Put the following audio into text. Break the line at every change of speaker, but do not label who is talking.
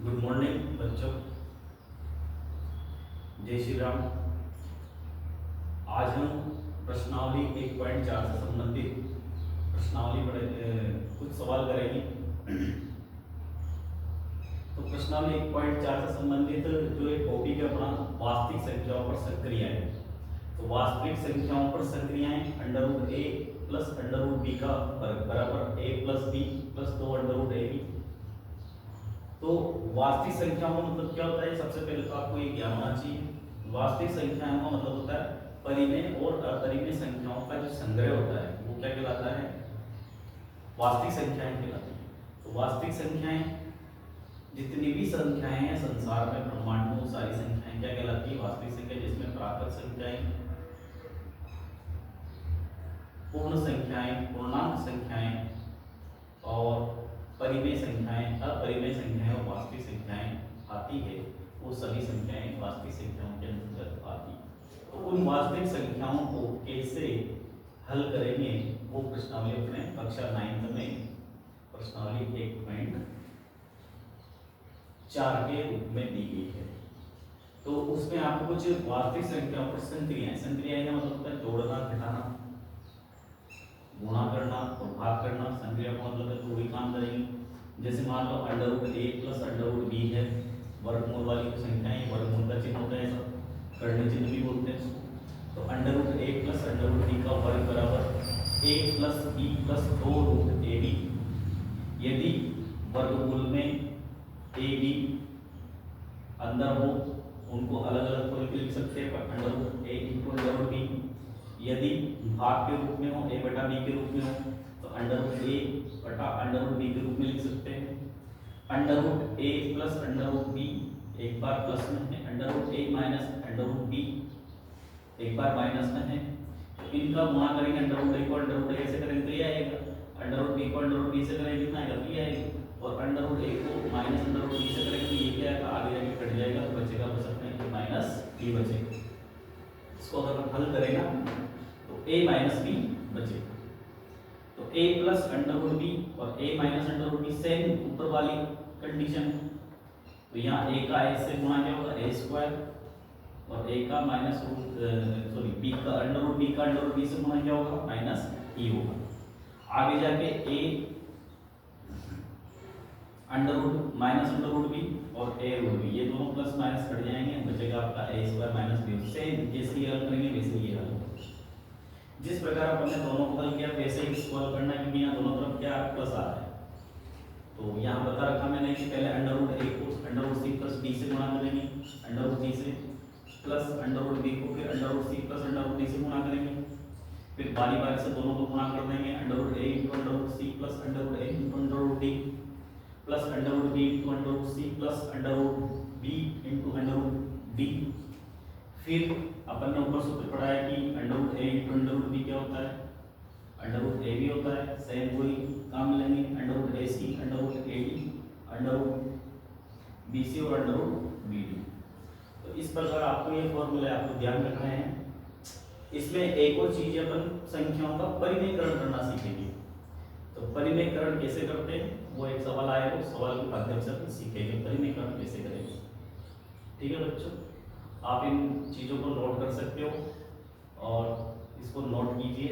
Good morning बच्चों, जय श्री राम। आज हम प्रश्नावली 1.4 से संबंधित प्रश्नावली कुछ सवाल करेंगे। तो प्रश्नावली 1.4 से संबंधित जो एक टॉपिक है अपना वास्तविक संख्याओं पर संक्रियाएं। तो वास्तविक संख्याओं पर संक्रियाएं √a प्लस √b का वर्ग बराबर a plus b plus 2 √ab। तो वास्तविक संख्याओं का मतलब क्या होता है? सबसे पहले तो आपको ये ज्ञान होना चाहिए। वास्तविक संख्याओं का मतलब होता है परिमेय और अपरिमेय संख्याओं का जो संग्रह होता है वो क्या कहलाता है? वास्तविक संख्याएं कहलाती है। तो वास्तविक संख्याएं जितनी भी संख्याएं हैं संसार में, ब्रह्मांड में, वो सारी संख्याएं क्या कहलाती है? वास्तविक संख्या, जिसमें प्राकृत संख्याएं, पूर्ण संख्याएं, पूर्णांक संख्याएं और परिमेय संख्याएं, अपरिमेय संख्याएं और वास्तविक संख्याएं आती है, वो सभी संख्याएं वास्तविक संख्याओं के अंतर्गत आती है। तो उन वास्तविक संख्याओं को कैसे हल करेंगे वो प्रश्नावली अपने कक्षा 9 में प्रश्नावली 1.4 के रूप में दी गई है। तो उसमें आपको कुछ वास्तविक संख्याओं पर संक्रियाएं का मतलब होता है जोड़ना, घटाना, गुणा करना और भाग करना। संक्रिया का मतलब है तो वही काम करेंगे। जैसे मान लो √a प्लस √b है, वर्गमूल वाली संख्याएं, वर्गमूल का चिन्ह होता है, सब कर्ण चिन्ह भी बोलते हैं इसको। तो √a प्लस √b का वर्ग बराबर a plus b plus 2√ab। यदि वर्गमूल में a b अंदर हो, उनको अलग अलग खोल के लिख सकते हैं √a × √b। यदि भाग के रूप में हो, a बटा b के रूप में हो, तो √a बटा √b के रूप में लिख सकते हैं। √a प्लस √b एक बार प्लस में है, √a माइनस √b एक बार माइनस में है। तो इनका गुणा करेंगे, √a को √a से करेंगे तो ये आएगा, √b को √b से करेंगे कितना आएगा? तो ये आएगा। और √a को माइनस √b से करेंगे तो ये क्या आएगा? आगे जाके कट जाएगा, तो बचेगा बस अपने माइनस b बचेगा। इसको अगर हम हल करें ना तो a माइनस b बचेगा। तो a प्लस √b और a माइनस √b सेम ऊपर वाली कंडीशन। तो यहाँ a का a से गुणा क्या होगा? a स्क्वायर, और a का माइनस b का √b का √b से गुणा क्या होगा? माइनस e होगा। आगे जाके a माइनस √b और a√b ये दोनों प्लस माइनस कट जाएंगे, बचेगा आपका a square minus b। Same जैसे ये हल करेंगे वैसे ये हल होगा। जिस प्रकार अपन ने दोनों को हल किया वैसे ही इसको हल करना है, क्योंकि यहाँ दोनों तरफ क्या प्लस आ रहा है। तो यहाँ बता रखा मैंने कि पहले √a को √c प्लस d से गुणा करेंगे, √g से, प्लस √b को फिर √c प्लस √d से गुणा करेंगे। फिर बारी बारी से दोनों को गुणा कर देंगे, √a × √c plus √a × √d plus √b × √c plus √b × √d। फिर अपन ने ऊपर सूत्र पढ़ा है कि √a × √b क्या होता है? √ab होता है। सेम वही काम मिलेंगे, √ac √ad √bc और √bd। तो इस प्रकार आपको ये फॉर्मूला आपको ध्यान रखना है। इसमें एक और चीज अपन संख्याओं का परिमेयकरण करना सीखेंगे। तो परिमेयकरण कैसे करते हैं वो एक सवाल आएगा, उस सवाल के माध्यम से अपन सीखेंगे परिमेयकरण कैसे करेंगे। ठीक है बच्चों, आप इन चीज़ों को नोट कर सकते हो और इसको नोट कीजिए।